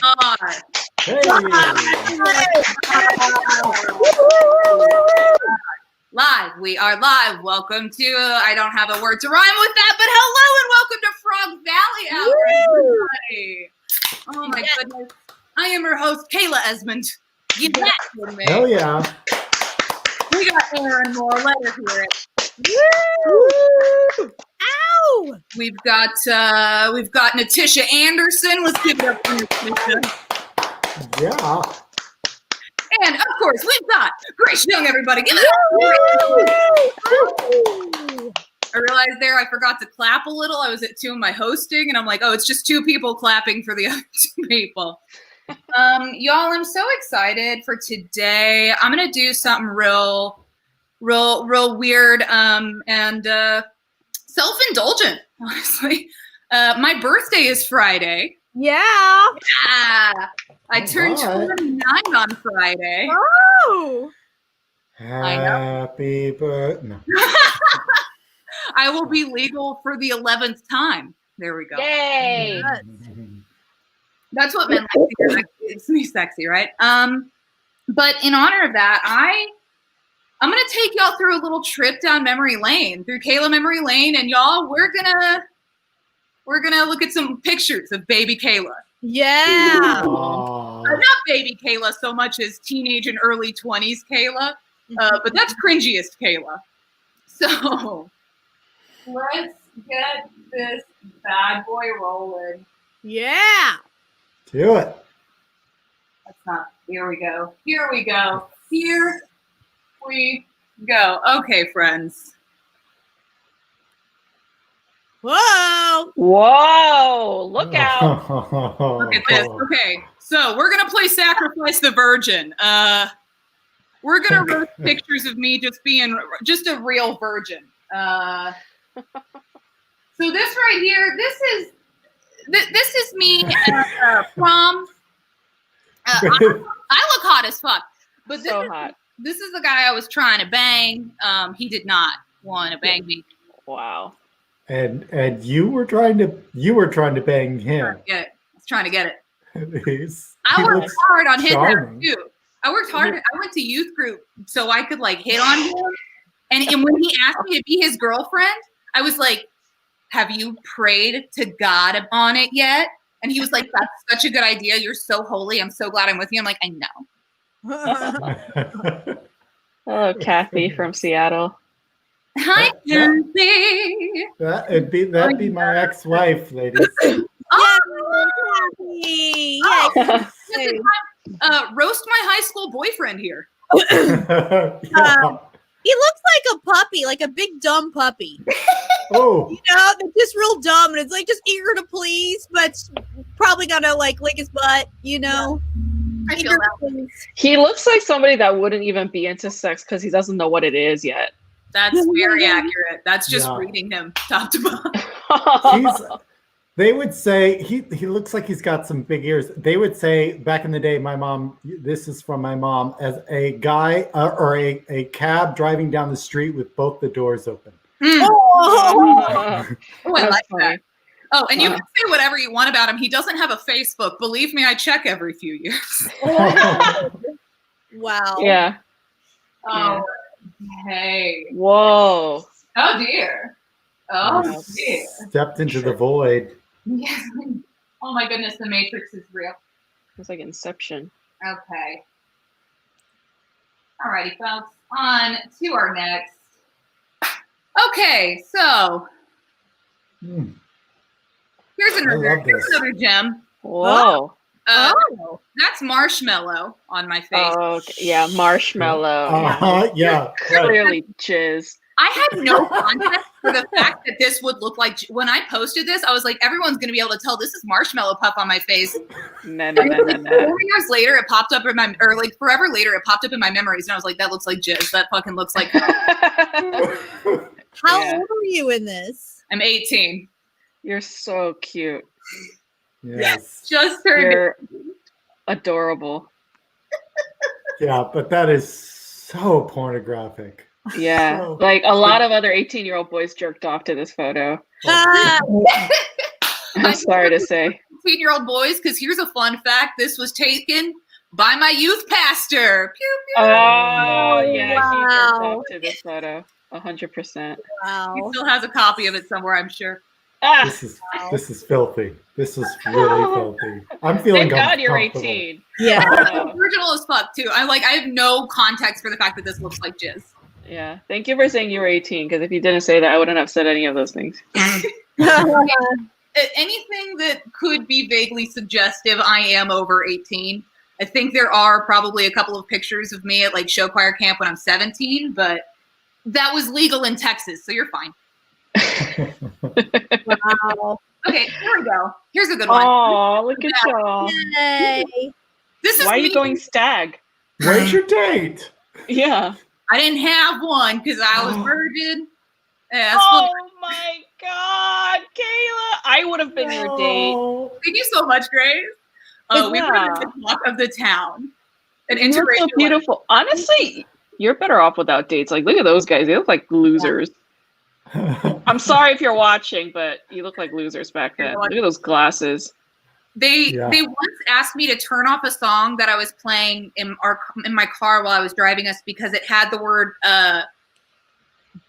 are. Hey. Live. We are live. Welcome to, I don't have a word to rhyme with that, but hello and welcome to Frog Valley Hour, everybody. Oh my goodness. I am your host, Kayla Esmond. You bet with me. Hell yeah. We got Erin Mohr. Let her hear it. Woo! Ow! We've got Natisha Anderson. Let's give it up for Natisha. Yeah. And of course, we've got Grace Jung, everybody. Give it up. I realized there I forgot to clap a little. I was at 2 of my hosting, and I'm like, oh, it's just 2 people clapping for the other 2 people. Y'all, I'm so excited for today. I'm gonna do something real weird and self-indulgent, honestly. My birthday is Friday. Yeah. I turned 29 on Friday. Oh. Happy birthday. No. I will be legal for the 11th time. There we go. Yay. That's what men like to hear. It's me sexy, right? But in honor of that, I'm gonna take y'all through a little trip down memory lane, through Kayla memory lane, and y'all, we're gonna look at some pictures of baby Kayla. Yeah. Not baby Kayla so much as teenage and early 20s Kayla, but that's cringiest Kayla. So let's get this bad boy rolling. Yeah. Do it. That's not. Here we go. Here we go. Here we go. Okay, friends. Whoa. Whoa, look out. Look at this. Okay, so we're going to play Sacrifice the Virgin. We're going to roast pictures of me just being just a real virgin. So this right here, this is me at prom. I look hot as fuck. But this is the guy I was trying to bang. He did not want to bang me. Wow. And you were trying to bang him. I was trying to get it. I worked hard on his hair too. I worked hard. I went to youth group so I could like hit on him. And when he asked me to be his girlfriend, I was like, have you prayed to God on it yet? And he was like, that's such a good idea. You're so holy. I'm so glad I'm with you. I'm like, I know. Oh, Kathy from Seattle. Hi, Kathy. That'd be my ex-wife, ladies. Roast my high school boyfriend here. Yeah. He looks like a puppy, like a big dumb puppy. Oh. You know, they're just real dumb, and it's like just eager to please, but probably gonna like lick his butt, you know. I feel that. He looks like somebody that wouldn't even be into sex because he doesn't know what it is yet. That's very accurate. That's just reading him top to bottom. They would say he looks like he's got some big ears. They would say back in the day, my mom, this is from my mom, as a guy or a cab driving down the street with both the doors open. Oh, I like that. Oh, and you can say whatever you want about him. He doesn't have a Facebook. Believe me, I check every few years. Wow. Yeah. Oh, hey. Whoa. Oh, dear. Oh, dear. Stepped into the void. Yes. Oh, my goodness. The Matrix is real. It's like Inception. Okay. All righty, folks. On to our next. Okay, so here's another gem. Whoa. That's marshmallow on my face. Oh, okay. Yeah, marshmallow. Yeah. Clearly jizz. I had no context for the fact that this would look like, when I posted this, I was like, everyone's going to be able to tell this is marshmallow puff on my face. No. 4 years later, it popped up in my, or like forever later, it popped up in my memories. And I was like, that looks like jizz. That fucking looks like. How old are you in this? I'm 18. You're so cute. Yes. Just turned. You're adorable. Yeah, but that is so pornographic. Yeah, like a lot of other 18-year-old boys jerked off to this photo. I'm sorry to say. 18-year-old boys, because here's a fun fact. This was taken by my youth pastor. Pew, pew. Oh, yeah, wow. he did this photo. 100%. He Wow. still has a copy of it somewhere, I'm sure. Ah, This is filthy. This is really filthy. I'm feeling thank God you're uncomfortable. 18. Yeah. It's original as fuck, too. I have no context for the fact that this looks like jizz. Yeah, thank you for saying you were 18, because if you didn't say that, I wouldn't have said any of those things. Anything that could be vaguely suggestive, I am over 18. I think there are probably a couple of pictures of me at like show choir camp when I'm 17, but that was legal in Texas, so you're fine. Wow. Okay, here we go. Here's a good one. Oh, look at y'all. Yay. This is Why are you me. going stag? Where's your date? Yeah. I didn't have one because I was virgin. Yeah, Oh my God, Kayla! I would have been your date. Oh. thank you so much, Grace. We were in the talk of the town. An You look so interracial. beautiful. Honestly, you're better off without dates. Like, look at those guys. They look like losers. I'm sorry if you're watching, but you look like losers back then. Look at those glasses. They once asked me to turn off a song that I was playing in my car while I was driving us because it had the word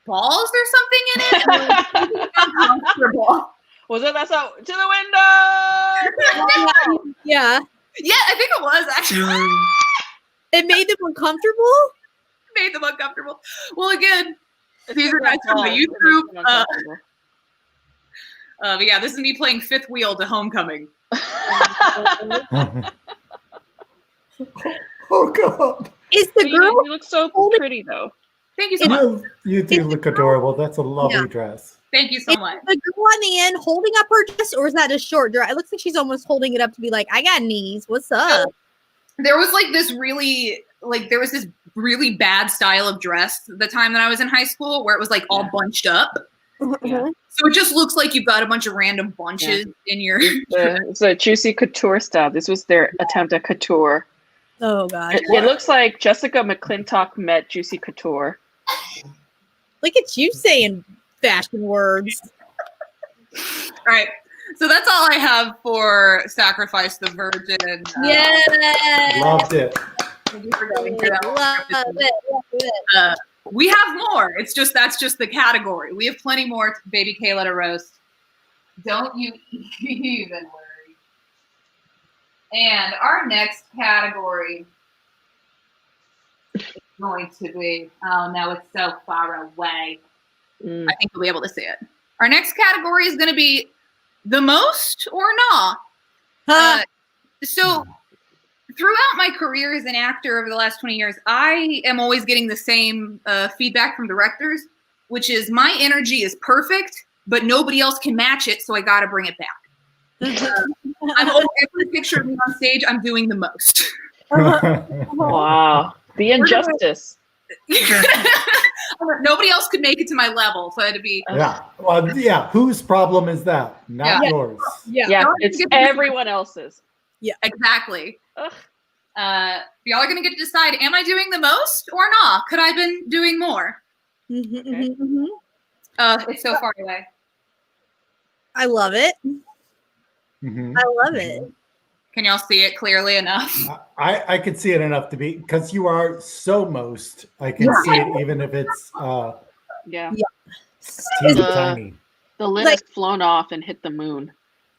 balls or something in it. And it was uncomfortable. Was it that song? To the window! Yeah. Yeah, I think it was actually. It made them uncomfortable? Made them uncomfortable. Well, again, these are It's guys from the balls. youth It makes group. them uncomfortable. But yeah, this is me playing fifth wheel to Homecoming. Oh God! Is the girl You look so pretty, though. Thank you so much. You do look adorable. That's a lovely Yeah. dress. Thank you so much. the girl on the end holding up her dress, or is that a short dress? It looks like she's almost holding it up to be like, I got knees. What's up? There was this really bad style of dress the time that I was in high school where it was like all bunched up. Yeah. So it just looks like you've got a bunch of random bunches in your It's a juicy couture style. This was their attempt at couture. Oh god. It looks like Jessica McClintock met Juicy Couture. Look at you saying fashion words. All right. So that's all I have for Sacrifice the Virgin. Yeah. Loved it. Thank you for going through that. Love it. We have more. That's just the category. We have plenty more, baby Kayla, to roast. Don't you even worry. And our next category is going to be, oh no, it's so far away. I think you'll be able to see it. Our next category is going to be the most or not. So throughout my career as an actor over the last 20 years, I am always getting the same feedback from directors, which is my energy is perfect, but nobody else can match it, so I got to bring it back. I'm over every picture of me on stage. I'm doing the most. Wow. The injustice. Nobody else could make it to my level, so I had to be. Yeah. Well, yeah. Whose problem is that? Not Yeah. yours. Yeah, it's everyone else's. Exactly. Ugh. Y'all are gonna get to decide: am I doing the most or not? Could I have been doing more? It's so far away. I love it. Mhm. I love it. Can y'all see it clearly enough? I could see it enough to be because you are so most. I can see it even if it's Yeah. teeny tiny. The lid has flown off and hit the moon.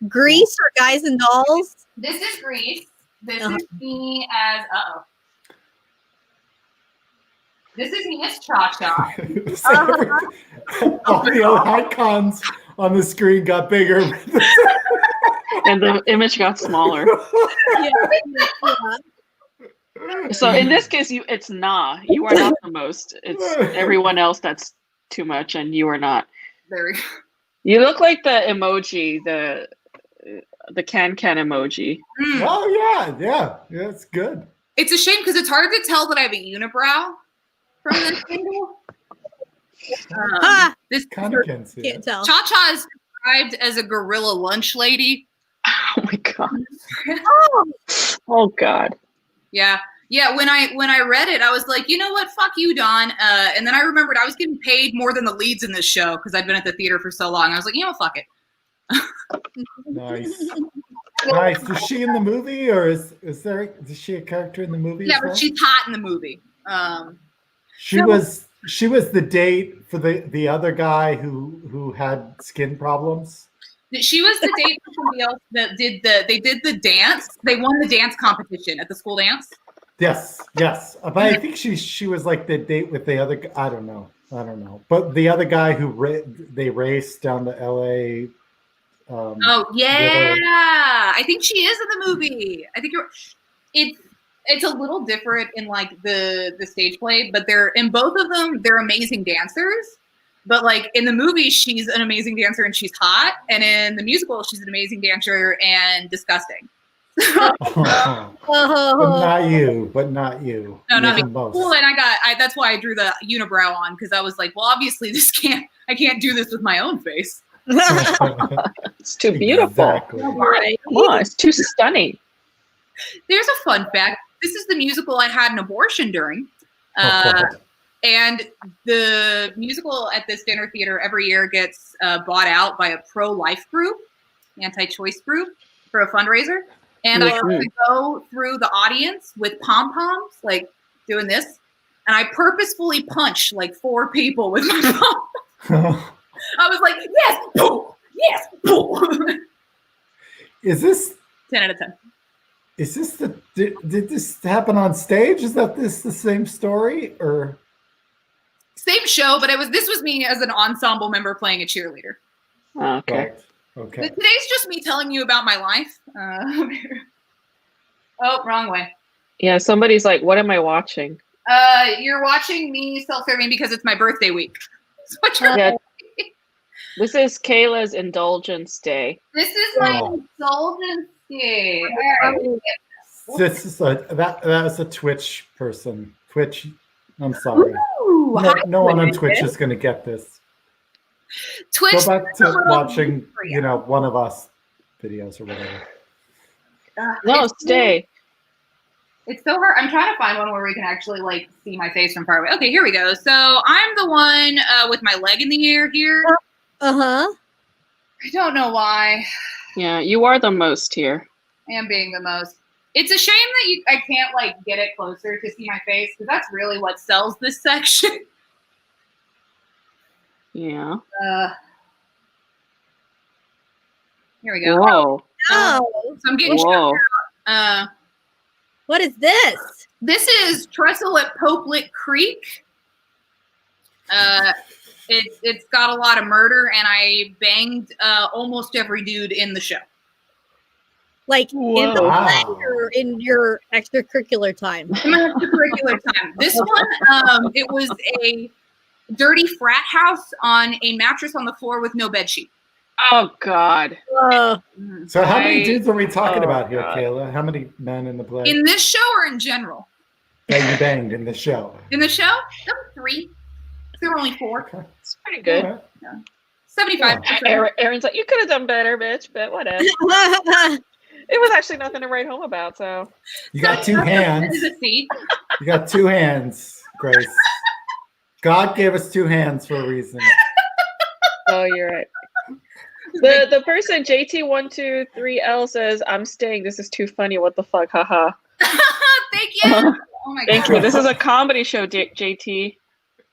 Grease or Guys and Dolls? This is Grease. This is me as This is me as Cha-Cha. All the other icons on the screen got bigger. And the image got smaller. So in this case, it's nah. You are not the most. It's everyone else that's too much, and you are not. There we go. You look like the emoji, the can emoji. Oh yeah, it's good. It's a shame because it's hard to tell that I have a unibrow from this angle. This Kind of can see Can't it. tell. Cha-Cha is described as a gorilla lunch lady. Oh my god. Oh god. Yeah. When I read it, I was like, you know what? Fuck you, Don. And then I remembered I was getting paid more than the leads in this show because I'd been at the theater for so long. I was like, you know, fuck it. Nice. Nice. Is she in the movie, or is she a character in the movie? Yeah, as well? but she's hot in the movie. She was the date for the other guy who had skin problems. She was the date for somebody else that they did the dance. They won the dance competition at the school dance. Yes. But I think she was like the date with the other. I don't know. But the other guy who they raced down to LA. Oh yeah, I think she is in the movie. I think it's a little different in like the stage play, but they're in both of them. They're amazing dancers. But like in the movie, she's an amazing dancer and she's hot, and in the musical, she's an amazing dancer and disgusting. But not you. No, not me. Well, and that's why I drew the unibrow on, because I was like, well, obviously I can't do this with my own face. It's too beautiful. Exactly. Right. Come on, it's too stunning. There's a fun fact. This is the musical I had an abortion during. And the musical at this dinner theater every year gets bought out by a pro-life group, anti-choice group, for a fundraiser. And I have to go through the audience with pom-poms, like doing this. And I purposefully punch like 4 people with my pom. I was like, yes, boom, yes, boom. Is this 10 out of 10. Is this did this happen on stage? Is that the same story or same show? But this was me as an ensemble member playing a cheerleader. Okay. Right. Okay. But today's just me telling you about my life. Oh, wrong way. Yeah, somebody's like, what am I watching? You're watching me self-serving because it's my birthday week. Yeah. This is Kayla's indulgence day. This is my indulgence day. This is that was a Twitch person. Twitch. I'm sorry. Ooh, No one on Twitch is going to get this. Twitch. Go back to watching, one of us videos or whatever. No, stay. It's so hard. I'm trying to find one where we can actually like see my face from far away. Okay, here we go. So I'm the one with my leg in the air here. Uh-huh. I don't know why. Yeah, you are the most here. I am being the most. It's a shame that I can't like get it closer to see my face, because that's really what sells this section. Yeah. Here we go. Whoa. Oh, So I'm getting Whoa. out. what is this? This is Trestle at Popelet Creek. It's got a lot of murder, and I banged almost every dude in the show. Like in the Whoa. play or in your extracurricular time? In my extracurricular time. This one, it was a dirty frat house on a mattress on the floor with no bed sheet. Oh, God. So how many dudes are we talking Oh, about here, God. Kayla? How many men in the play In this show or in general? that you banged in the show? In the show, there were 3. There were only 4. Okay. It's pretty good. All right. 75%. Erin's like, you could have done better, bitch, but whatever. It was actually nothing to write home about, so. You got 2 hands. This is a seat. You got 2 hands, Grace. God gave us 2 hands for a reason. Oh, you're right. The person JT123L says, I'm staying. This is too funny. What the fuck? Haha. Thank you. Oh my Thank god. you. This is a comedy show, JT.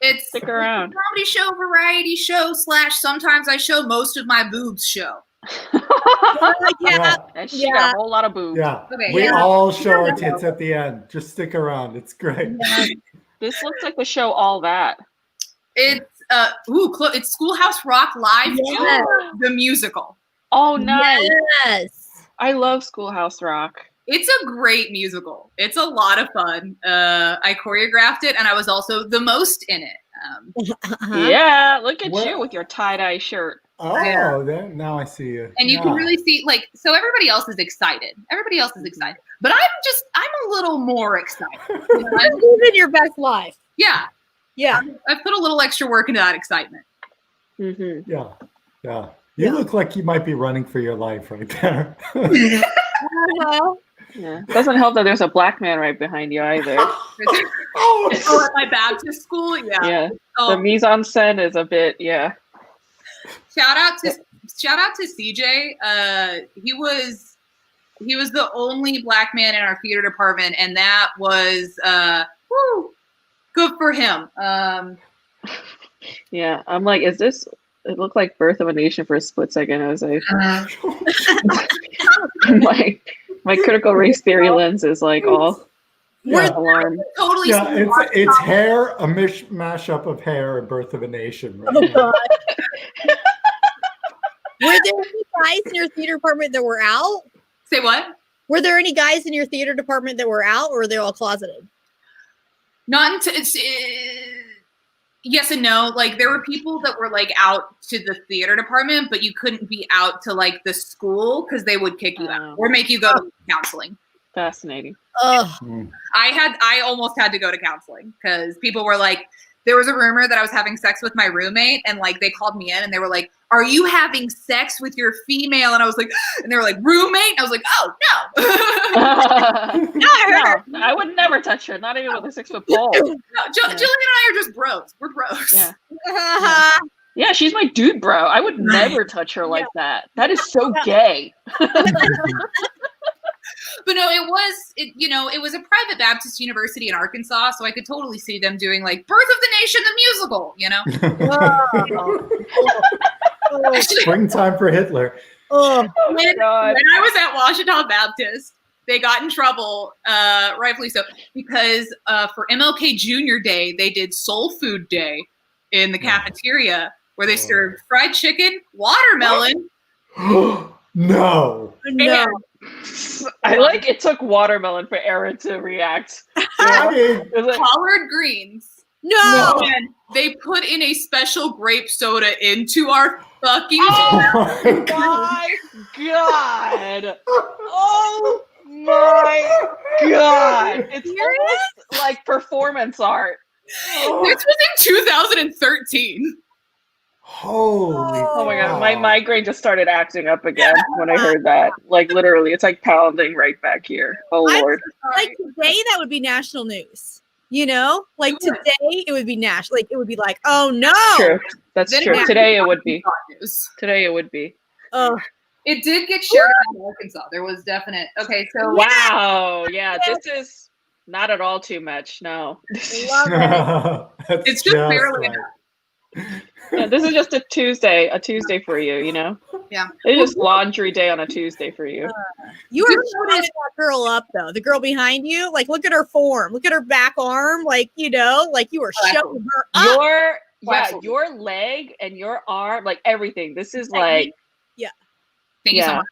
It's Stick around. comedy show, variety show / sometimes I show most of my boobs show. Yeah. And she got a whole lot of boobs. Yeah. Okay, We yeah. all show our tits at the end. Just stick around. It's great. This looks like the show All That. It's it's Schoolhouse Rock Live Yes. the musical. Oh, nice. Yes. I love Schoolhouse Rock. It's a great musical. It's a lot of fun. I choreographed it, and I was also the most in it. Yeah, look at What? you with your tie-dye shirt. Oh, now I see you. And you can really see, like, so everybody else is excited. Everybody else is excited. But I'm a little more excited. You know, Living your best life. yeah. Yeah. I put a little extra work into that excitement. Mm-hmm. Yeah. You look like you might be running for your life right there. Uh-huh. Yeah. Doesn't help that there's a black man right behind you either. Oh, Oh, at my Baptist school? Yeah. Yeah. Oh, The mise en scène is a bit, yeah. shout out shout out to CJ. He was the only black man in our theater department, and that was good for him. Yeah, I'm like, is this? It looked like Birth of a Nation for a split second. I was like, my critical race theory lens is like all alarm. Totally. Yeah, it's hair, a mashup of hair and Birth of a Nation. Right Oh, now. God. Were there any guys in your theater department that were out? Say what? Were there any guys in your theater department that were out, or were they all closeted? Not until yes and no. Like there were people that were like out to the theater department, but you couldn't be out to like the school because they would kick you out or make you go to counseling. Fascinating. I almost had to go to counseling because people were like, there was a rumor that I was having sex with my roommate, and like they called me in and they were like, "Are you having sex with your female?" And I was like, and they were like, "Roommate?" And I was like, "Oh no." No, I would never touch her, not even with a 6-foot pole. No, Jillian and I are just bros. We're bros. Yeah. Yeah, she's my dude, bro. I would never touch her like that. That is so gay. But no, it was a private Baptist university in Arkansas, so I could totally see them doing like Birth of the Nation, the musical, you know? Springtime for Hitler. When I was at Washington Baptist, they got in trouble, rightfully so, because for MLK Jr. Day, they did Soul Food Day in the cafeteria where they served fried chicken, watermelon. No. I like it took watermelon for Erin to react. Collard greens. No. And they put in a special grape soda into our fucking Oh my god. Oh my god. It's almost like performance art. This was in 2013. Holy Oh my god, my migraine just started acting up again when I heard that. Like literally, it's like pounding right back here. Oh Lord. Like today, that would be national news. You know, like today it would be national. Like it would be like, oh no. True. That's Then true. Today it would be. News. Today it would be. Oh, It did get shared out in Arkansas. There was definite. Okay, so Wow. Yeah, this is not at all too much. No. it's just barely enough. Yeah, this is just a Tuesday for you, you know? Yeah. It's just laundry day on a Tuesday for you. you are showing that girl up though. The girl behind you, like look at her form, look at her back arm, like you know, like you are showing her up. Your leg and your arm, like everything. This is like Thank you so much.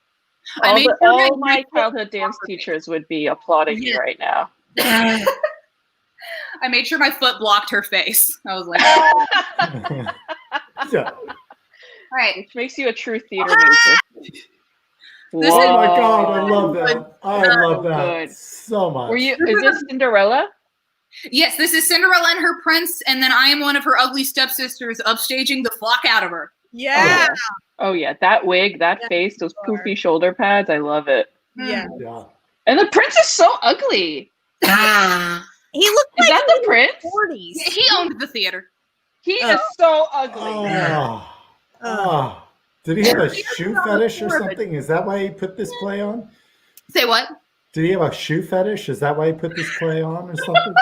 All my childhood dance teachers would be applauding you right now. I made sure my foot blocked her face. I was like, Yeah. all right. Which makes you a true theater major. Oh my god, I love that. I love that Good. so much. Is this Cinderella? Yes, this is Cinderella and her prince, and then I am one of her ugly stepsisters upstaging the flock out of her. Yeah. Oh yeah, that wig, that face, those poofy shoulder pads, I love it. Yeah. And the prince is so ugly. He looked Is like that the prince? 40s. He owned the theater. He is so ugly. Did he have a shoe fetish or something? Is that why he put this play on? Say what? Did he have a shoe fetish? Is that why he put this play on or something?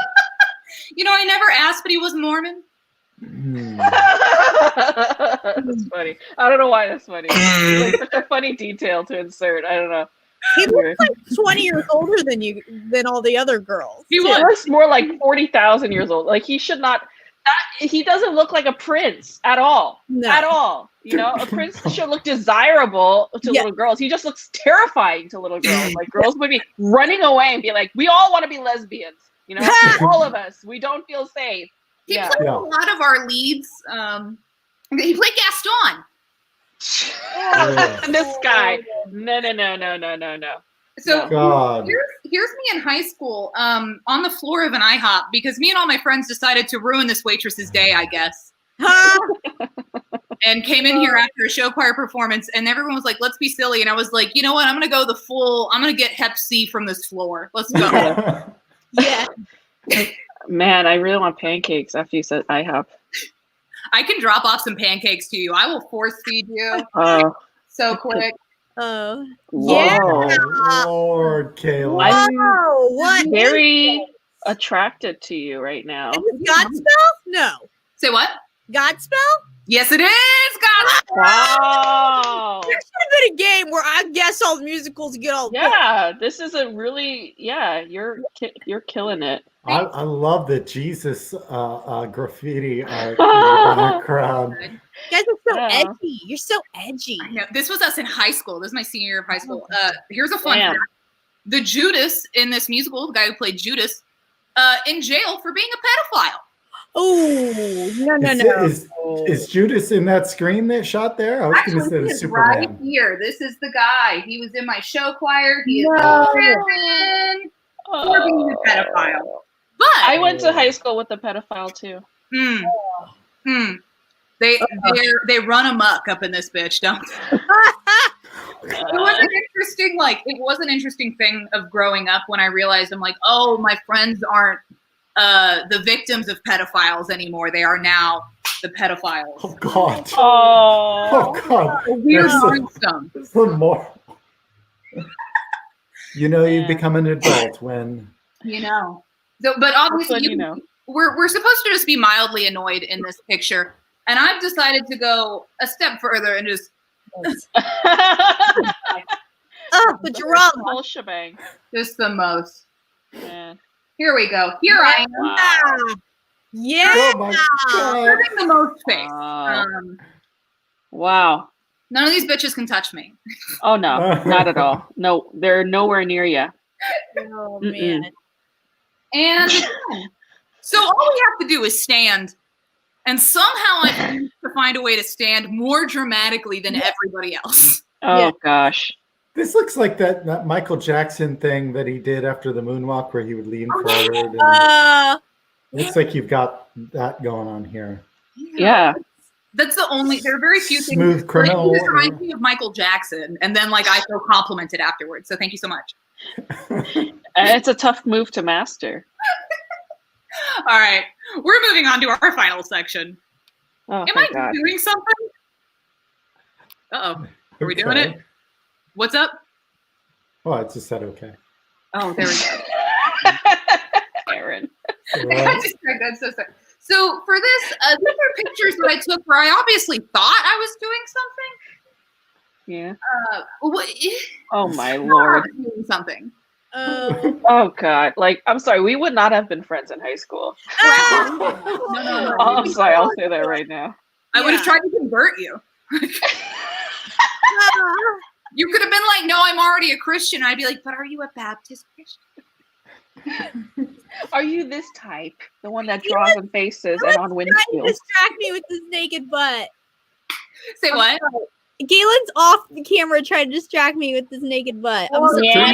You know, I never asked, but he was Mormon. That's funny. I don't know why that's funny. It's like such a funny detail to insert. I don't know. He looks like 20 years older than all the other girls. He looks more like 40,000 years old. Like he should not. He doesn't look like a prince at all. No. At all. You know, a prince should look desirable to little girls. He just looks terrifying to little girls. Like girls would be running away and be like, "We all want to be lesbians." You know, all of us. We don't feel safe. He played a lot of our leads. He played Gaston. This guy. No. So God. here's me in high school on the floor of an IHOP because me and all my friends decided to ruin this waitress's day, I guess. And came in here after a show choir performance and everyone was like, let's be silly. And I was like, you know what? I'm going to go I'm going to get Hep C from this floor. Let's go. Yeah. Man, I really want pancakes after you said IHOP. I can drop off some pancakes to you. I will force feed you so quick. Oh, Whoa. Lord, Kayla. Wow, what? Very attracted to you right now. Is this Godspell? No. Say what? Godspell? Yes, it is, God. Wow. There should have been a game where I guess all the musicals get all Yeah, this is a really you're killing it. I love the Jesus graffiti art in the background. You guys are so Yeah. edgy. You're so edgy. I know. This was us in high school. This is my senior year of high school. Here's a fun Damn. fact. The Judas in this musical, the guy who played Judas, in jail for being a pedophile. Oh, no. Is Judas in that screen that shot there? I was going to say He the is Superman. right here. This is the guy. He was in my show choir. He is No. in prison for being a pedophile. But I went to high school with a pedophile too. They run amok up in this bitch, don't they? It was an interesting thing of growing up when I realized I'm like, oh, my friends aren't the victims of pedophiles anymore. They are now the pedophiles. Oh God! Oh, God! Weird There's gruesome. some more. You know, you Yeah. become an adult when. You know. So, but obviously, you know. we're supposed to just be mildly annoyed in this picture, and I've decided to go a step further and just But you're wrong. Whole shebang. just the most. Yeah. Here we go. Here I am. Wow. Yeah. Oh my God! Having the most face. Wow. Wow. None of these bitches can touch me. Oh no, not at all. No, they're nowhere near you. Oh man. And so all we have to do is stand. And somehow I managed to find a way to stand more dramatically than everybody else. Oh Yeah. gosh. This looks like that Michael Jackson thing that he did after the moonwalk, where he would lean forward. And looks like you've got that going on here. Yeah. That's the only, there are very few things. Smooth criminal. Like, you just remind me of Michael Jackson. And then like I feel complimented afterwards. So thank you so much. It's a tough move to master. All right. We're moving on to our final section. Oh Am my I God. doing something? Uh-oh. Are we doing it? What's up? Oh, I just said okay. Oh, there we go. Aaron. I just checked. I'm so sorry. So for this, these are pictures that I took where I obviously thought I was doing something. Yeah. What? Oh my Lord. Doing something. Oh God. Like, I'm sorry, we would not have been friends in high school. No. Oh, I'm sorry, I'll say that right now. I would have tried to convert you. You could have been like, no, I'm already a Christian. I'd be like, but are you a Baptist Christian? Are you this type? The one that draws on faces and on Trying to windshields? distract me with his naked butt. Say what? Galen's off the camera trying to distract me with his naked butt. I'm so Yeah,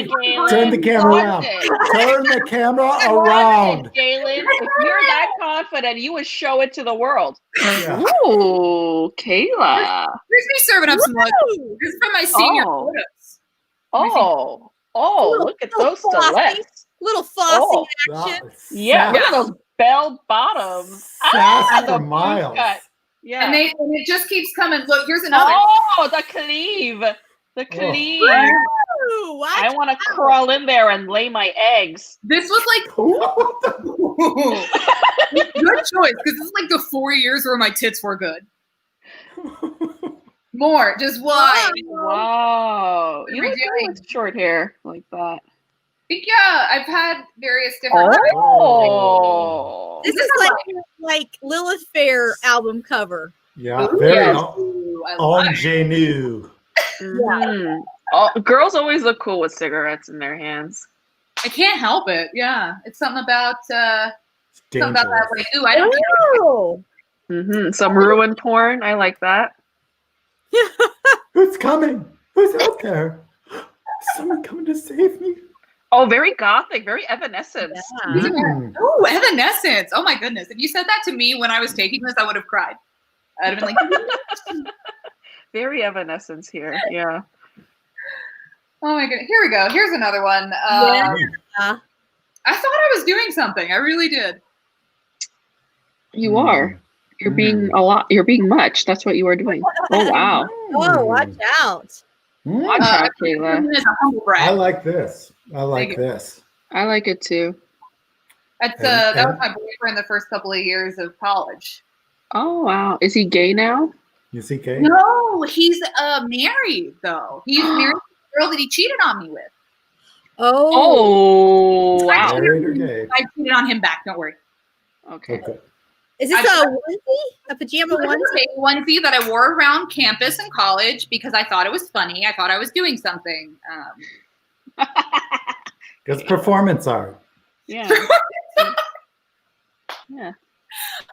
Turn the camera around. Turn the camera around. Galen, if you're that confident, you would show it to the world. Yeah. Ooh, Kayla. Here's me serving up some lunch. Woo! This is from my senior Oh. photos. Look at those Little flossy. stilettos. Little flossy Oh, action. Yeah, look at those bell bottoms. Sass the for boot miles. cut. Yeah. And it just keeps coming. Look, here's another. Oh, the cleave. The cleave. Ooh, watch I want to crawl in there and lay my eggs. This was like good choice because this is like the 4 years where my tits were good. More, just why? Wow. What are You we look good doing? with short hair like that. Yeah, I've had various different. Oh. This is like Lilith Fair album cover. Yeah, Ooh, very yes. on Ooh, I love it. ingenue. Mhm. Oh, girls always look cool with cigarettes in their hands. I can't help it. Yeah, it's something about that. Dangerous. Like, ooh, I don't. Oh. Some ruin porn. I like that. Who's coming? Who's out there? Is someone coming to save me? Oh, very gothic, very Evanescence. Yeah. Mm. Ooh, Evanescence. Oh my goodness! If you said that to me when I was taking this, I would have cried. I'd have been like, Very Evanescence here. Yeah. oh my goodness. Here we go. Here's another one. Yeah. I thought I was doing something. I really did. You are. You're being a lot. You're being much. That's what you are doing. Oh wow. Oh, watch out. Watch out, Kayla. I like this. I like this. I like it too. That's that was my boyfriend the first couple of years of college. Oh wow. Is he gay now? Is he gay? No, he's married though. He's married to the girl that he cheated on me with. Oh. Oh wow. Married or gay? I cheated on him back. Don't worry. Okay. Is this a onesie? A pajama onesie? A onesie that I wore around campus in college because I thought it was funny. I thought I was doing something. Because performance art. Yeah. Yeah.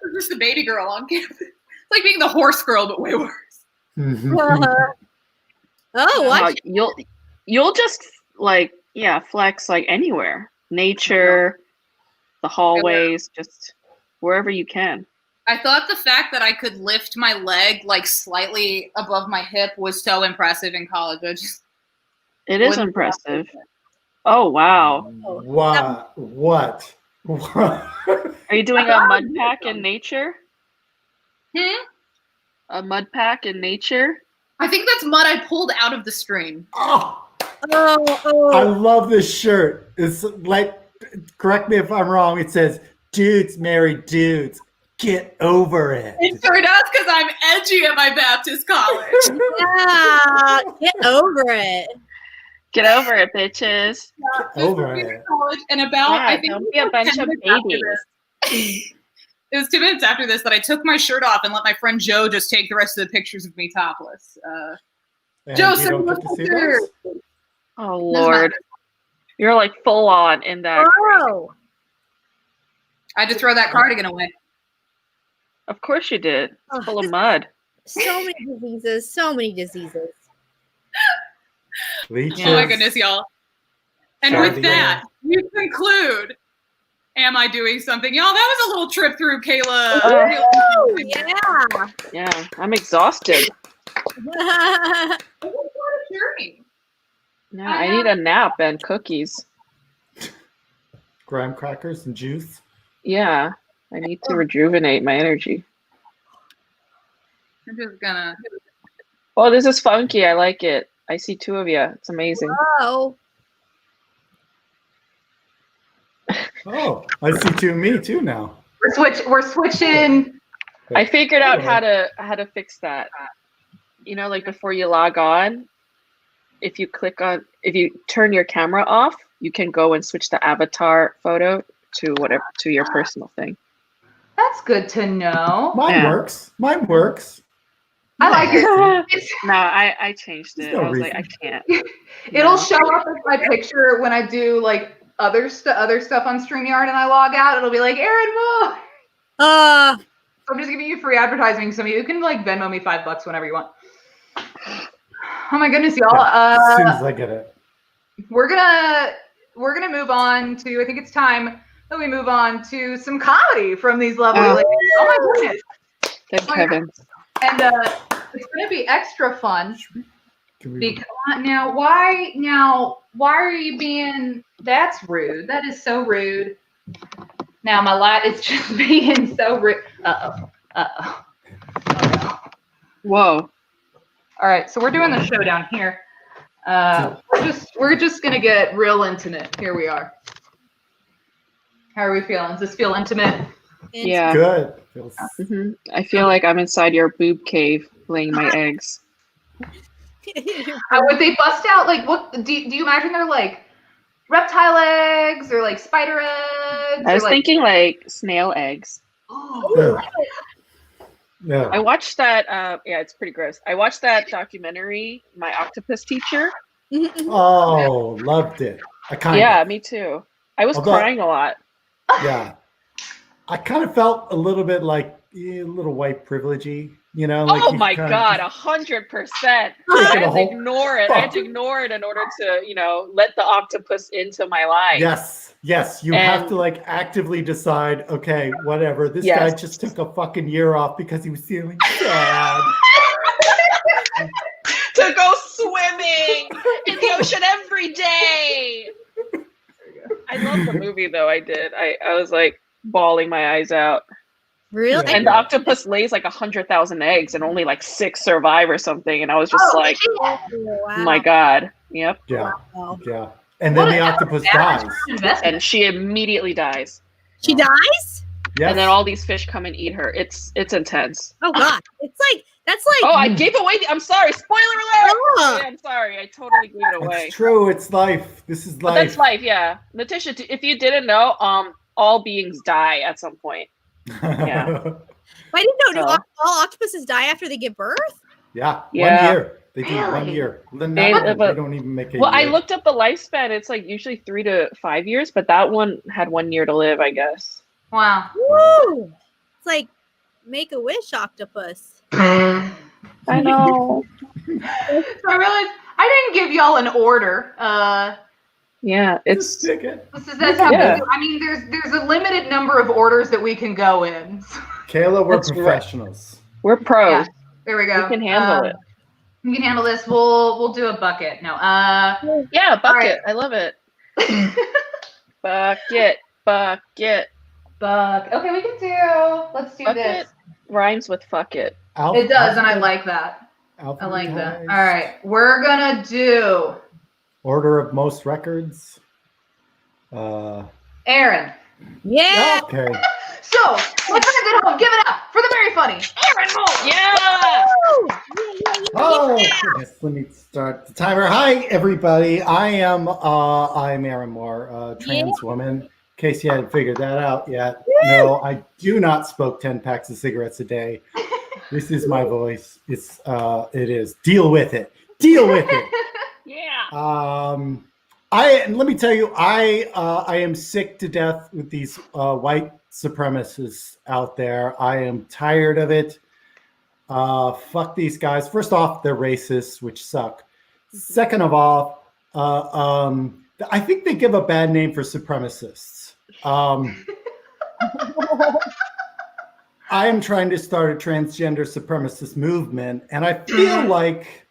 I'm just a baby girl on campus. It's like being the horse girl, but way worse. What? You'll just like flex like anywhere. Nature, the hallways, just wherever you can. I thought the fact that I could lift my leg like slightly above my hip was so impressive in college. It is impressive. Oh wow. What? Are you doing a mud pack in nature? A mud pack in nature? I think that's mud I pulled out of the stream. I love this shirt. It's like, correct me if I'm wrong, it says, dudes marry dudes. Get over it. It sure does because I'm edgy at my Baptist college. Yeah, get over it. Get over it, bitches. Get over it. And about, I think don't be a bunch of babies. It was 2 minutes after this that I took my shirt off and let my friend Joe just take the rest of the pictures of me topless. Joe, send me a picture. Oh Lord, you're like full on in that. Oh. I had to throw that cardigan away. Of course you did. It's full of mud. So many diseases. So many diseases. Leeches. Oh my goodness, y'all. And with that, we conclude. Am I doing something? Y'all, that was a little trip through Kayla. Oh, yeah. Yeah, I'm exhausted. What a journey. Yeah, I need a nap and cookies. Graham crackers and juice. Yeah, I need to rejuvenate my energy. I'm just gonna. Oh, this is funky. I like it. I see 2 of you. It's amazing. Oh. Oh, I see 2 of me too now. We're switching. I figured out how to fix that. You know, like before you log on, if you turn your camera off, you can go and switch the avatar photo to your personal thing. That's good to know. Mine works. I like it. No, I changed it. I was like, I can't. It'll show up as my picture when I do like other stuff on StreamYard and I log out. It'll be like Erin Mohr. I'm just giving you free advertising. So you can like Venmo me $5 whenever you want. Oh my goodness, y'all. As soon as I get it. We're gonna move on to, I think it's time that we move on to some comedy from these lovely ladies. Oh my goodness. Thank heavens. And it's gonna be extra fun. Because why are you being, that's rude. That is so rude. Now my light is just being so rude. Uh-oh. Whoa. All right, so we're doing the showdown here. We're just gonna get real intimate. Here we are. How are we feeling? Does this feel intimate? Yeah. Good. I feel like I'm inside your boob cave laying my eggs. Would they bust out like what? Do you imagine they're like reptile eggs or like spider eggs? I was thinking like snail eggs. Oh. Yeah. I watched that. Yeah, it's pretty gross. I watched that documentary, My Octopus Teacher. Oh, loved it. Yeah, me too. I was crying a lot. Yeah. I kind of felt a little bit like a little white privilege-y, you know? Like oh my God, 100%. I had to ignore it. I had to ignore it in order to, let the octopus into my life. Yes. You have to like actively decide, okay, whatever. This guy just took a fucking year off because he was feeling sad. To go swimming in the ocean every day. I love the movie though. I did. I was like bawling my eyes out. Really? Yeah. And the octopus lays like 100,000 eggs and only like 6 survive or something. And I was just like, Oh, oh wow. my God. Yep. Yeah. Wow. Yeah. And then the octopus dies. And she immediately dies. She dies? Yes. And then all these fish come and eat her. It's intense. Oh God. That's like Oh, I gave away I'm sorry. Spoiler alert. Oh. Yeah, I'm sorry. I totally gave it away. It's true. It's life. This is But life. that's life, yeah. Natisha, if you didn't know, all beings die at some point. Yeah. I didn't know. Do So- all octopuses die after they give birth? Yeah. Yeah. 1 year. They do 1 year. Then They they live a- don't even make a Well, I year. looked up the lifespan. It's like usually 3 to 5 years, but that one had 1 year to live, I guess. Wow. Woo! It's like Make-A-Wish octopus. I know. I realized I didn't give y'all an order. Yeah, it's Stick it. That's how Yeah. we do. I mean, there's a limited number of orders that we can go in. Kayla, we're That's right. professionals. we're pros. Yeah. There we go. We can handle it. We can handle this. We'll do a bucket. No. Yeah, bucket. right. I love it. Bucket. Okay, we can do. Let's do Bucket this. rhymes with fuck it. It does, and I like that. I like that. All right, we're gonna do Order of most records. Erin. Yeah. Okay. So let's bring it home. Give it up for the very funny Erin Mohr. Yeah. Oh, goodness. Let me start the timer. Hi, everybody. I'm Erin Mohr, a trans woman. In case you hadn't figured that out yet. No, I do not smoke 10 packs of cigarettes a day. This is my voice. It is. Deal with it. Deal with it. Yeah. Let me tell you, I am sick to death with these white supremacists out there. I am tired of it. Fuck these guys. First off, they're racist, which suck. Second of all, I think they give a bad name for supremacists. I am trying to start a transgender supremacist movement, and I feel like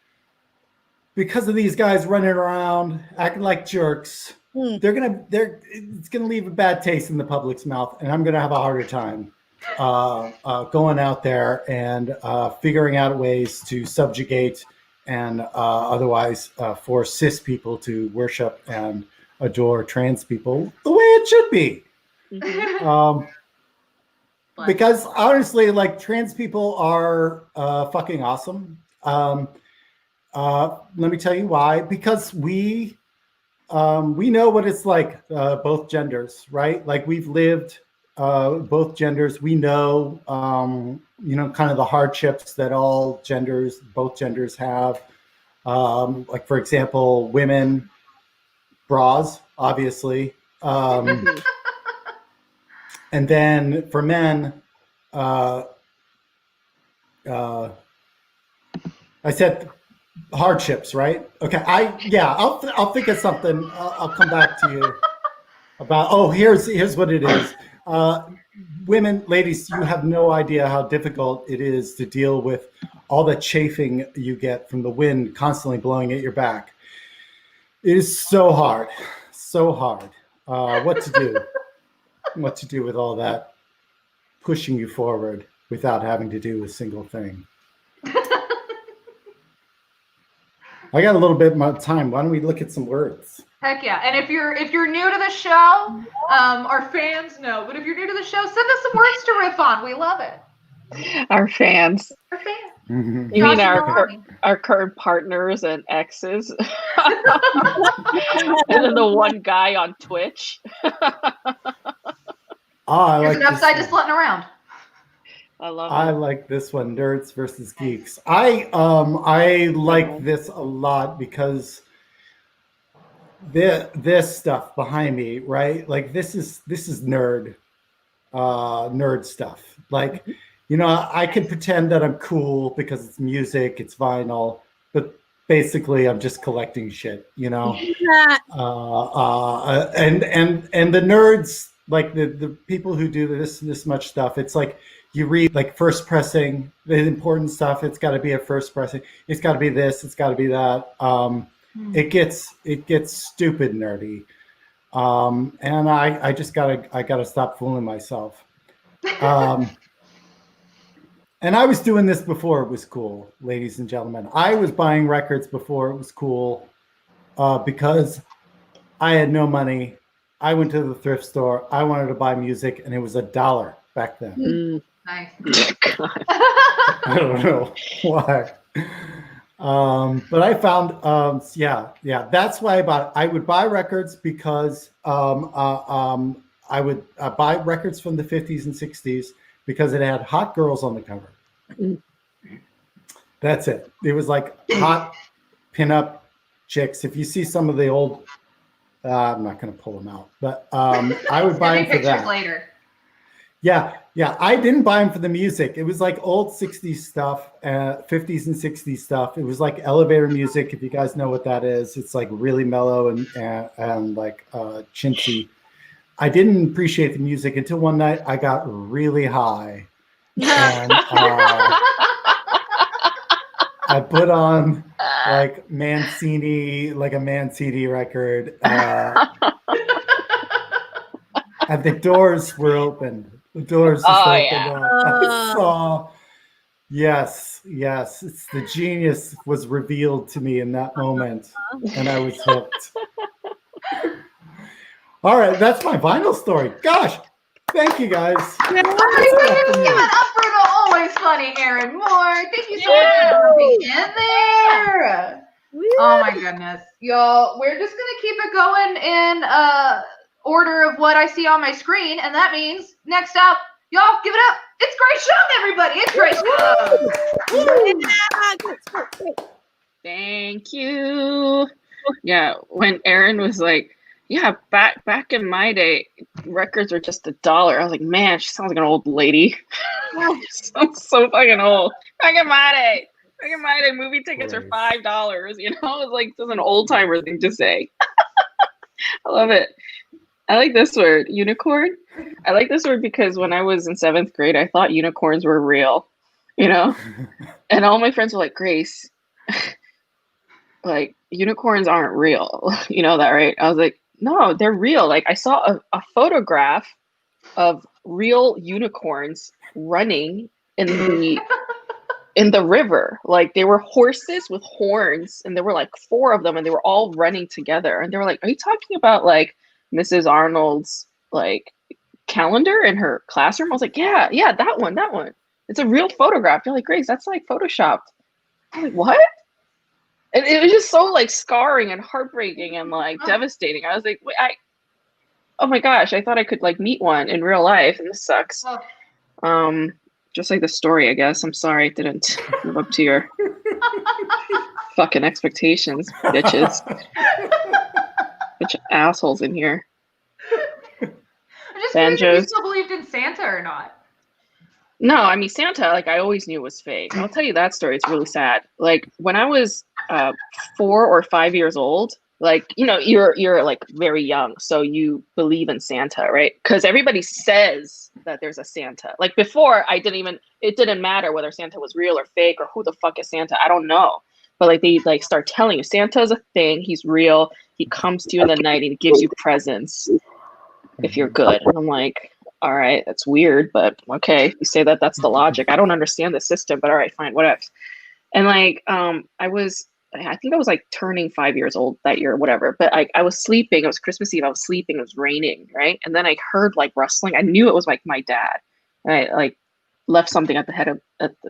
because of these guys running around acting like jerks, it's gonna leave a bad taste in the public's mouth, and I'm gonna have a harder time going out there and figuring out ways to subjugate and otherwise force cis people to worship and adore trans people the way it should be. Because honestly, like, trans people are fucking awesome. Let me tell you why. Because we know what it's like, both genders, right? Like, we've lived both genders. We know, kind of the hardships that both genders have. Like, for example, women, bras, obviously. And then for men, I said hardships, right? Okay, I'll think of something. I'll come back to you about. Oh, here's what it is. Women, ladies, you have no idea how difficult it is to deal with all the chafing you get from the wind constantly blowing at your back. It is so hard, so hard. What to do with all that pushing you forward without having to do a single thing. I got a little bit more time. Why don't we look at some words? Heck yeah! And if you're new to the show, our fans know. But if you're new to the show, send us some words to riff on. We love it. Our fans. Our fans. Mm-hmm. You mean Josh, our current partners and exes? And then the one guy on Twitch. I There's like an upside to this one. slutting around. I love I it. like this one, nerds versus geeks. I like this a lot because this stuff behind me, right? Like, this is nerd stuff. Like, I can pretend that I'm cool because it's music, it's vinyl, but basically I'm just collecting shit, And the nerds, like the people who do this much stuff, it's like, you read, like, first pressing, the important stuff, it's got to be a first pressing. It's got to be this. It's got to be that. It gets stupid nerdy, and I just gotta stop fooling myself. And I was doing this before it was cool, ladies and gentlemen. I was buying records before it was cool because I had no money. I went to the thrift store. I wanted to buy music, and it was $1 back then. Nice. I don't know why. But I found, that's why I bought it. I would buy records because I would buy records from the 50s and 60s because it had hot girls on the cover. That's it. It was like hot pinup chicks. If you see some of the old, I'm not going to pull them out, but I would buy them for that. Later. Yeah. I didn't buy them for the music. It was like old 60s stuff, 50s and 60s stuff. It was like elevator music, if you guys know what that is. It's like really mellow and like chintzy. I didn't appreciate the music until one night I got really high. And I put on like a Mancini record. And the doors were open. The doors just opened up. I saw, yes, it's the genius was revealed to me in that moment, and I was hooked. All right, that's my vinyl story. Gosh, thank you guys. Give it up for the always funny Erin Mohr. Thank you so much for being in there. Oh my goodness, y'all! We're just gonna keep it going in order of what I see on my screen, and that means next up, y'all give it up. It's Grace Jung, everybody. It's Grace Jung. Thank you. Yeah, when Erin was like, yeah, back in my day, records were just $1. I was like, man, she sounds like an old lady. She sounds so fucking old. Back in my day, movie tickets were $5. You know, it's like just an old timer thing to say. I love it. I like this word, unicorn. I like this word because when I was in 7th grade, I thought unicorns were real, you know? And all my friends were like, Grace, like, unicorns aren't real. You know that, right? I was like, no, they're real. Like, I saw a photograph of real unicorns running in the river. Like, they were horses with horns, and there were like 4 of them, and they were all running together. And they were like, are you talking about like Mrs. Arnold's like calendar in her classroom? I was like, yeah, that one. It's a real photograph. They're like, Grace, that's like photoshopped. I'm like, what? And it was just so like scarring and heartbreaking and like devastating. I was like, wait, oh my gosh, I thought I could like meet one in real life, and this sucks. Just like the story, I guess. I'm sorry I didn't live up to your fucking expectations, bitches. Bunch of assholes in here. I'm just curious if you still believed in Santa or not. No, I mean Santa, like I always knew was fake. I'll tell you that story. It's really sad. Like when I was 4 or 5 years old, like, you know, you're like very young, so you believe in Santa, right? Because everybody says that there's a Santa. Like before, it didn't matter whether Santa was real or fake or who the fuck is Santa. I don't know. But like they like start telling you Santa's a thing. He's real. He comes to you in the night and he gives you presents if you're good. And I'm like, all right, that's weird, but okay. You say that, that's the logic. I don't understand the system, but all right, fine, whatever. And like, I think I was like turning 5 years old that year or whatever, but I was sleeping. It was Christmas Eve. I was sleeping. It was raining, right? And then I heard like rustling. I knew it was like my dad. And I like left something at the head of,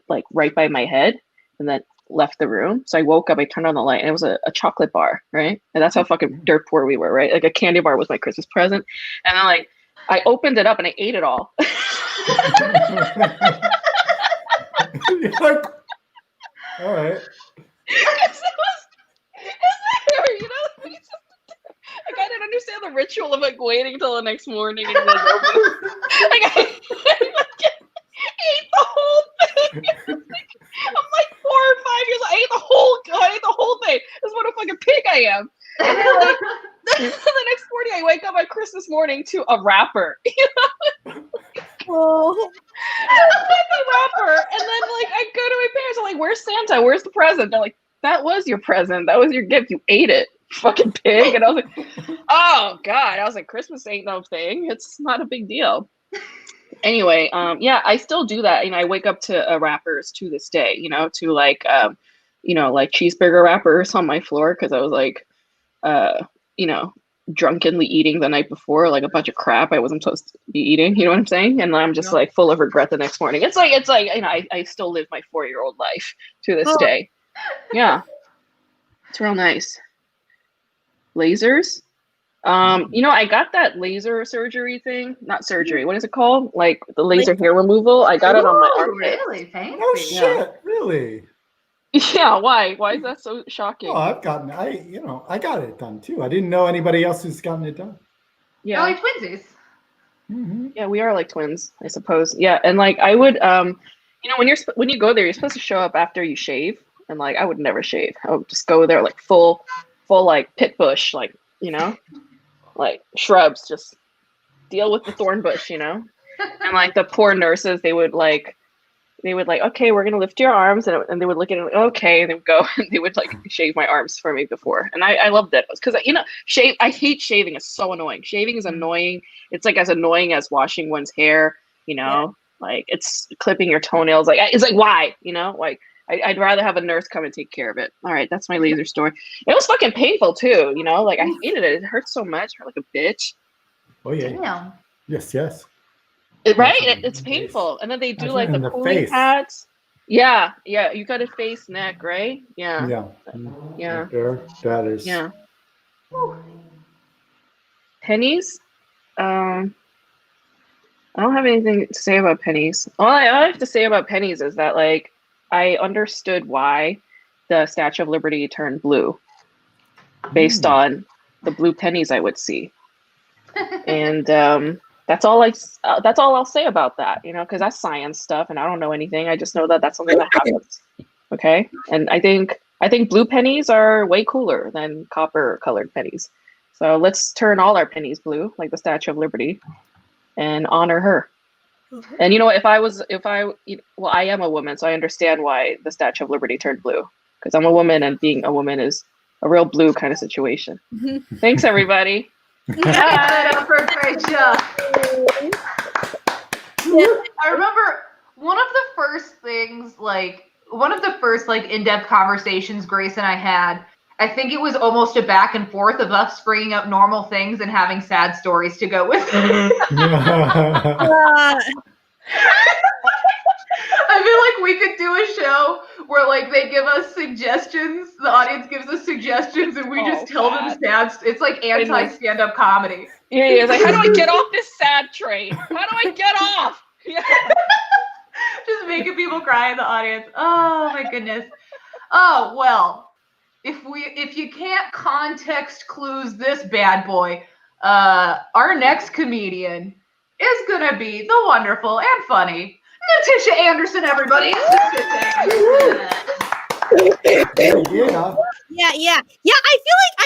like right by my head, and then left the room. So I woke up, I turned on the light, and it was a chocolate bar, right? And that's how fucking dirt poor we were, right? Like a candy bar was my Christmas present. And then like I opened it up and I ate it all. All right. You know, like I didn't understand the ritual of like waiting until the next morning and like open. Like I ate the whole thing. I'm like 4 or 5 years old. I ate the whole thing. That's what a fucking pig I am. And then like the next morning I wake up on Christmas morning to a wrapper. You know? Oh. The wrapper. And then like I go to my parents, I'm like, where's Santa? Where's the present? They're like, that was your present. That was your gift. You ate it, fucking pig. And I was like, oh God. I was like, Christmas ain't no thing. It's not a big deal. Anyway, yeah, I still do that. I wake up to wrappers to this day, to like, like cheeseburger wrappers on my floor because I was like, you know, drunkenly eating the night before, like a bunch of crap I wasn't supposed to be eating. You know what I'm saying? And I'm just like full of regret the next morning. It's like, I still live my 4-year-old life to this day. Yeah. It's real nice. Lasers. I got that laser surgery thing. Not surgery. What is it called? Like the laser hair removal. I got it on my armpit. Really? Fancy. Oh shit! Really? Yeah. Why? Why is that so shocking? Oh, I got it done too. I didn't know anybody else who's gotten it done. Yeah. Like twinsies. Mm-hmm. Yeah, we are like twins, I suppose. Yeah, and like I would, when you go there, you're supposed to show up after you shave, and like I would never shave. I would just go there like full like pit bush, like like shrubs, just deal with the thorn bush, and like the poor nurses, they would like, okay, we're gonna lift your arms, and they would look at it, like, okay, and they would go, and they would like shave my arms for me before, and I loved it because I hate shaving. It's so annoying. Shaving is annoying. It's like as annoying as washing one's hair, like it's clipping your toenails. Like it's like why, like I'd rather have a nurse come and take care of it. All right, that's my laser story. It was fucking painful too, like I hated it. It hurt so much. I hurt like a bitch. Oh yeah. Damn. Yes. Right? It's painful. And then they do like the cooling pads. Yeah. You got a face, neck, right? Yeah. Yeah. There, that is. Yeah. Pennies? I don't have anything to say about pennies. All I have to say about pennies is that like I understood why the Statue of Liberty turned blue based on the blue pennies I would see. And that's all I'll say about that, because that's science stuff and I don't know anything. I just know that that's something that happens. Okay. And I think blue pennies are way cooler than copper colored pennies. So let's turn all our pennies blue, like the Statue of Liberty, and honor her. And I am a woman, so I understand why the Statue of Liberty turned blue, because I'm a woman and being a woman is a real blue kind of situation. Thanks, everybody. Up for Natisha. I remember one of the first in-depth conversations Grace and I had. I think it was almost a back and forth of us bringing up normal things and having sad stories to go with it. I feel like we could do a show where like they give us suggestions, the audience gives us suggestions, and we just tell them sad. It's like anti-stand-up comedy. Yeah, it's like, how do I get off this sad train? How do I get off? Yeah. Just making people cry in the audience. Oh my goodness. Oh well, if you can't context clues this bad boy, our next comedian is gonna be the wonderful and funny Natisha Anderson, everybody. Yeah. I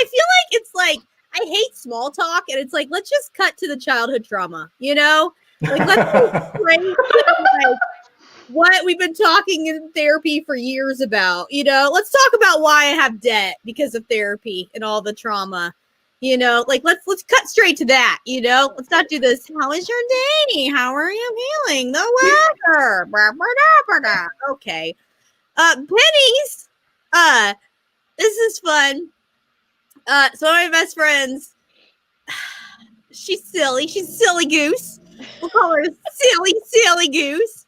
feel like it's like I hate small talk, and it's like let's just cut to the childhood trauma, Like let's go straight to, like, what we've been talking in therapy for years about, Let's talk about why I have debt because of therapy and all the trauma. Like let's cut straight to that, Let's not do this. How is your day? How are you feeling? The weather. Okay. Pennies. This is fun. So one of my best friends, she's silly. She's a silly goose. We'll call her silly goose.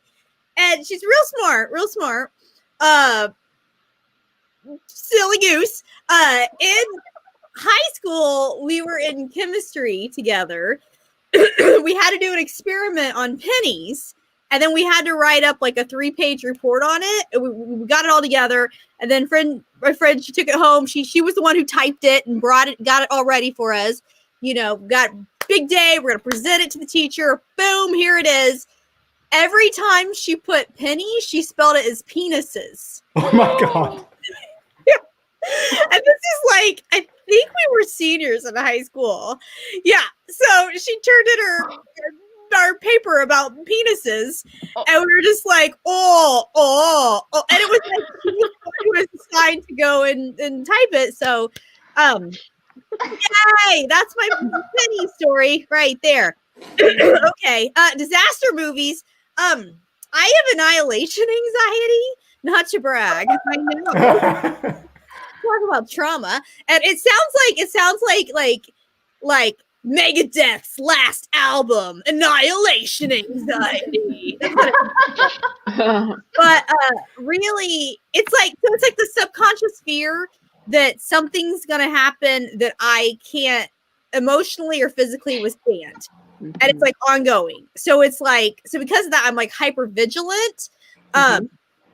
And she's real smart. Silly goose. In high school, we were in chemistry together. We had to do an experiment on pennies, and then we had to write up like a 3-page report on it. We got it all together, and then my friend, she took it home. She was the one who typed it and got it all ready for us. Got big day. We're gonna present it to the teacher. Boom, here it is. Every time she put pennies, she spelled it as penises. Oh my god. And this is like, I think we were seniors in high school. Yeah. So she turned in our paper about penises, and we were just like, oh. And it was like she was assigned to go and type it. So yay, that's my penny story right there. Okay. Disaster movies. I have annihilation anxiety. Not to brag. I know. Talk about trauma. And it sounds like Megadeth's last album, Annihilation Anxiety. That's what but really, it's like the subconscious fear that something's gonna happen that I can't emotionally or physically withstand. And it's like ongoing. So it's like, so because of that, I'm like hyper vigilant.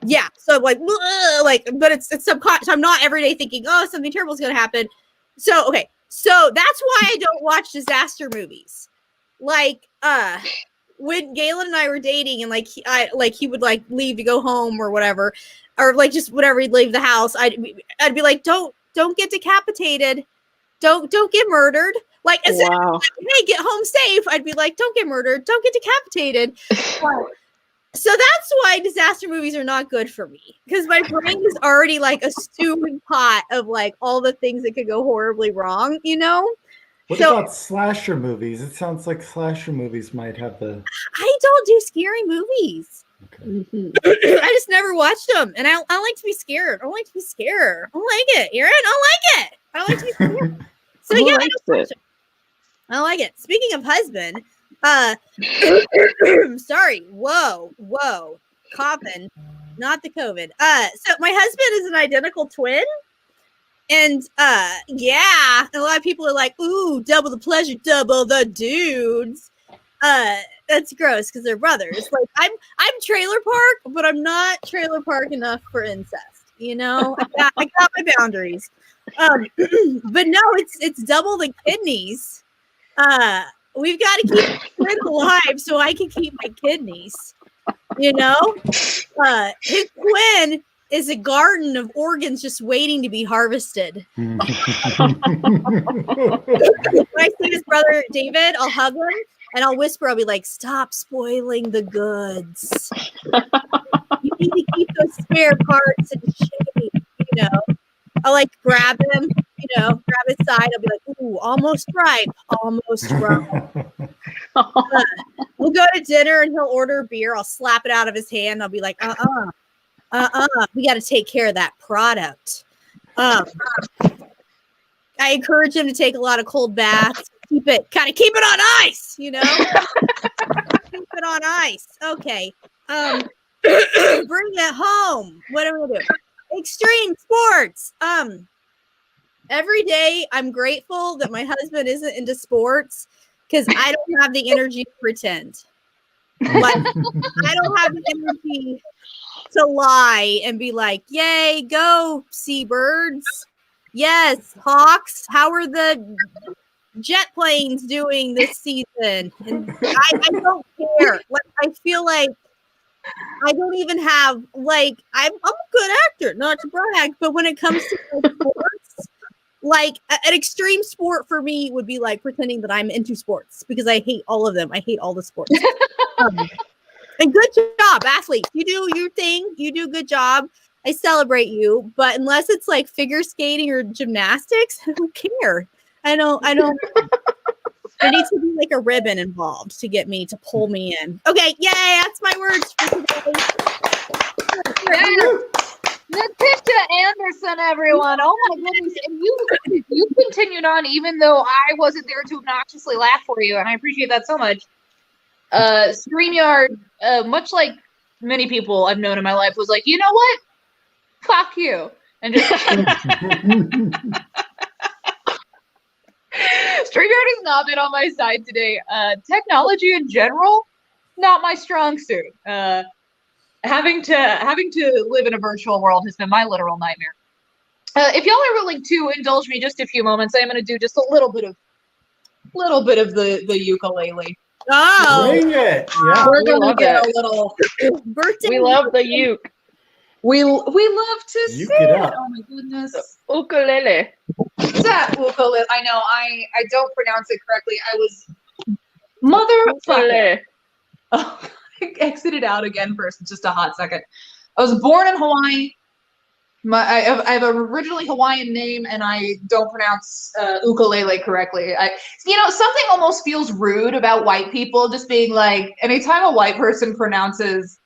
Yeah. So like, but it's subconscious. So I'm not every day thinking, oh, something terrible is going to happen. So, okay. So that's why I don't watch disaster movies. Like, when Galen and I were dating and like, he would like leave to go home or whatever, or like just whatever, he'd leave the house. I'd be like, don't get decapitated. Don't get murdered. Like, as soon as hey, get home safe, I'd be like, don't get murdered, don't get decapitated. So that's why disaster movies are not good for me, because my brain is already like a stewing pot of like all the things that could go horribly wrong, you know? What about slasher movies? It sounds like slasher movies might have the... I don't do scary movies. Okay. I just never watched them, and I like to be scared. I don't like to be scared. I don't like it, Erin. I don't like it. I don't like to be scared. So yeah, I don't watch it. I like it. Speaking of husband, sorry, whoa, coughing, not the COVID. So my husband is an identical twin, and yeah, a lot of people are like, ooh, double the pleasure, double the dudes. That's gross because they're brothers. Like I'm trailer park, but I'm not trailer park enough for incest. You know, I got my boundaries. But no, it's double the kidneys. We've got to keep it alive so I can keep my kidneys. You know, his twin is a garden of organs just waiting to be harvested. When I see his brother David, I'll hug him and I'll whisper. I'll be like, "Stop spoiling the goods. You need to keep those spare parts in shape." You know, I'll like grab him. You know, grab his side. I'll be like, "Ooh, almost ripe, almost ripe." We'll go to dinner and he'll order beer. I'll slap it out of his hand. I'll be like, we got to take care of that product. I encourage him to take a lot of cold baths. Keep it on ice, you know? Keep it on ice. Okay. Bring it home. What are we going to do? Extreme sports. Every day I'm grateful that my husband isn't into sports because I don't have the energy to pretend. Like, I don't have the energy to lie and be like, yay, go seabirds. Yes, Hawks. How are the jet planes doing this season? And I don't care. Like, I feel like I don't even have, like, I'm a good actor, not to brag, but when it comes to like, sports, like an extreme sport for me would be like pretending that I'm into sports because I hate all of them. I hate all the sports. And good job, athletes. You do your thing. You do a good job. I celebrate you. But unless it's like figure skating or gymnastics, I don't care. I don't. There needs to be like a ribbon involved to get me to pull me in. Okay, yay! That's my words for today. Natisha Anderson, everyone. Oh my goodness. And you continued on even though I wasn't there to obnoxiously laugh for you, and I appreciate that so much. StreamYard, much like many people I've known in my life, was like, you know what? Fuck you. And just StreamYard has not been on my side today. Technology in general, not my strong suit. Having to live in a virtual world has been my literal nightmare. If y'all are willing to indulge me just a few moments, I'm going to do just a little bit of the ukulele. Oh, bring it! Yeah, we're going to get a little birthday. We love the uke. We love to Uke sing. it up. Oh my goodness. Ukulele. That ukulele. I know. I don't pronounce it correctly. I was motherfucker. Oh, I exited out again for just a hot second. I was born in Hawaii, I have an originally Hawaiian name, and I don't pronounce ukulele correctly. Something almost feels rude about white people just being like, anytime a white person pronounces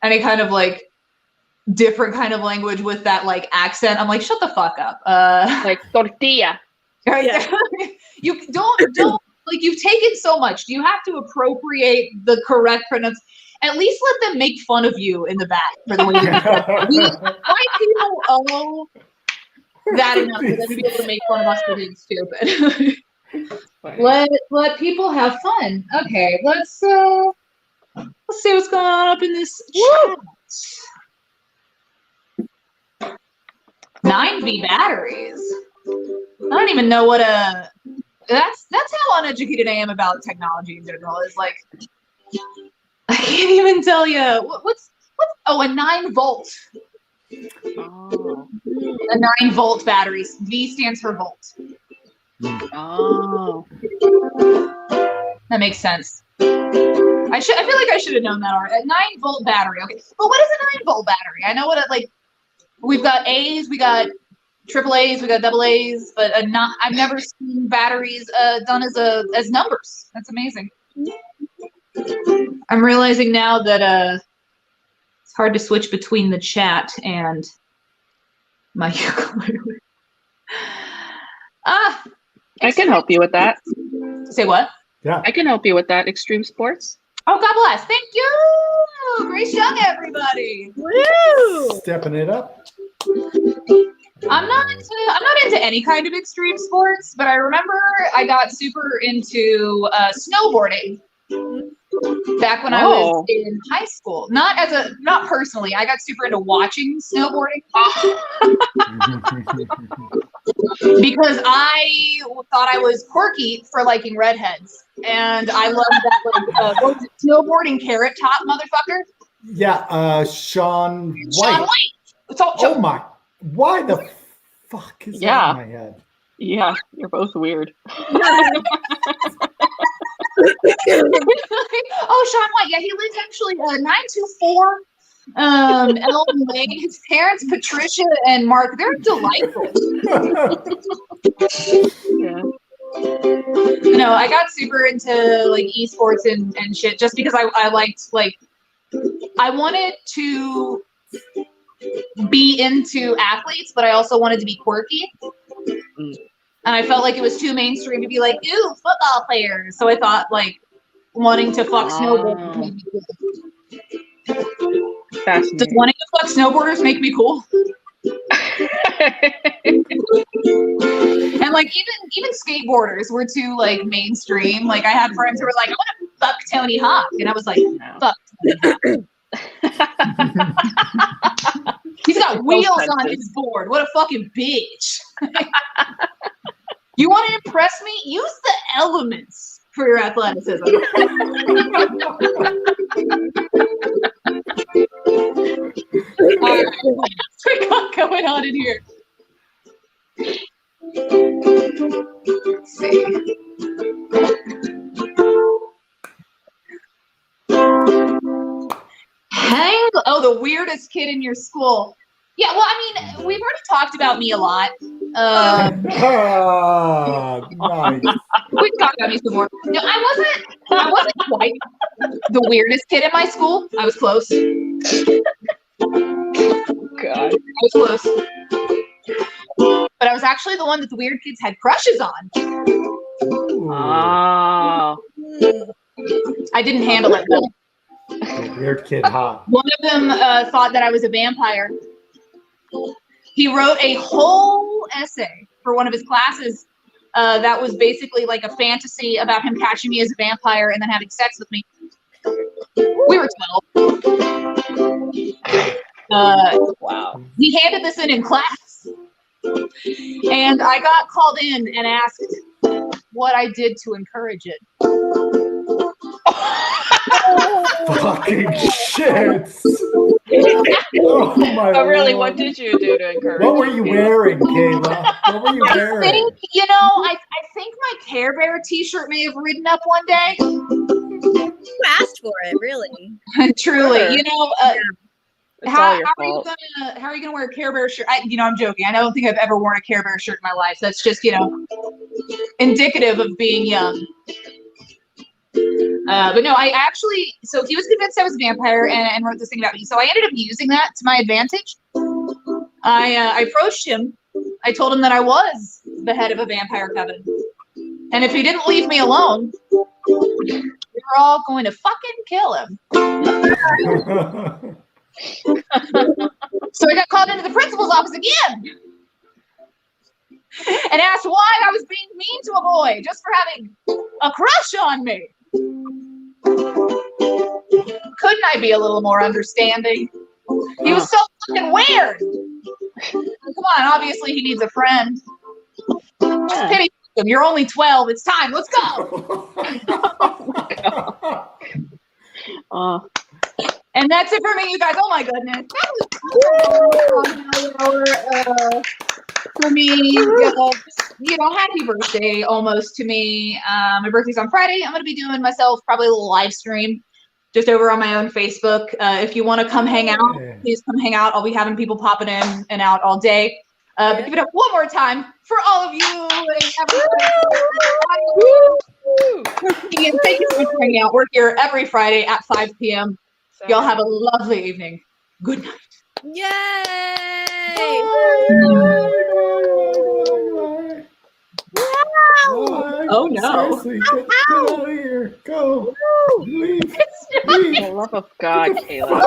any kind of like different kind of language with that like accent, I'm like, shut the fuck up. Like tortilla. Yeah. You don't like, you've taken so much. You have to appropriate the correct pronunciation. At least let them make fun of you in the back for the way you white people owe that enough for them to be able to make fun of us for being stupid. let people have fun. Okay, let's see what's going on up in this chat. 9V batteries. I don't even know what that's how uneducated I am about technology in general. Is like, I can't even tell you what's a 9-volt. Oh. A 9-volt batteries. V stands for volt. Oh. That makes sense. I feel like I should have known that already. A 9-volt battery. Okay, but what is a 9-volt battery? I know what we've got A's, we got triple A's, we got double A's, but I've never seen batteries done as numbers. That's amazing. I'm realizing now that it's hard to switch between the chat and my ukulele. I can help you with that. Say what? Yeah. I can help you with that. Extreme sports. Oh, God bless. Thank you. Grace Jung, everybody. Woo! Stepping it up. I'm not into any kind of extreme sports, but I remember I got super into snowboarding back when I was in high school. Not personally. I got super into watching snowboarding because I thought I was quirky for liking redheads, and I loved that what was it, snowboarding carrot top motherfucker. Yeah, Sean White. Sean White. Oh my! Why the fuck is that in my head? Yeah, you're both weird. Oh, Sean White. Yeah, he lives actually 924 Elton Lane. His parents, Patricia and Mark, they're delightful. Yeah. I got super into like esports and shit just because I liked, like, I wanted to be into athletes, but I also wanted to be quirky. And I felt like it was too mainstream to be like, ooh, football players. So I thought, like, wanting to fuck snowboarders made me cool. Does wanting to fuck snowboarders make me cool? And like even skateboarders were too like mainstream. Like I had friends who were like, I want to fuck Tony Hawk, and I was like, fuck Tony Hawk. He's got wheels on his board. What a fucking bitch. You want to impress me? Use the elements for your athleticism. What's we got going on in here? Let's see. The weirdest kid in your school. Yeah, well, I mean, we've already talked about me a lot. Nice. We can talk about me some more. No, I wasn't quite the weirdest kid in my school. I was close. God. I was close. But I was actually the one that the weird kids had crushes on. Oh. I didn't handle it well. Weird kid hot. One of them thought that I was a vampire. He wrote a whole essay for one of his classes that was basically like a fantasy about him catching me as a vampire and then having sex with me. We were 12. Wow. He handed this in class. And I got called in and asked what I did to encourage it. Fucking shit. Oh my Oh, really? Lord. What did you do to encourage? What were you wearing, Kayla? What were you wearing? I think my Care Bear t-shirt may have ridden up one day. You asked for it, really. Truly. Sure. It's all your fault. How are you gonna wear a Care Bear shirt? I'm joking. I don't think I've ever worn a Care Bear shirt in my life. That's just, indicative of being young. But no, so he was convinced I was a vampire and wrote this thing about me. So I ended up using that to my advantage. I approached him. I told him that I was the head of a vampire coven. And if he didn't leave me alone, we were all going to fucking kill him. So I got called into the principal's office again and asked why I was being mean to a boy just for having a crush on me. Couldn't I be a little more understanding? He was so fucking weird. Come on, obviously he needs a friend. Just pity him. You're only 12. It's time. Let's go. And that's it for me, you guys. Oh my goodness. For me, happy birthday almost to me. My birthday's on Friday. I'm going to be doing myself probably a little live stream just over on my own Facebook. If you want to come hang out, please come hang out. I'll be having people popping in and out all day. But give it up one more time for all of you. And thank you so much for hanging out. We're here every Friday at 5 p.m. Y'all have a lovely evening. Good night. Yay! Wow. Oh no. Seriously, get out of here. Go. Leave. For the love of God, Kayla.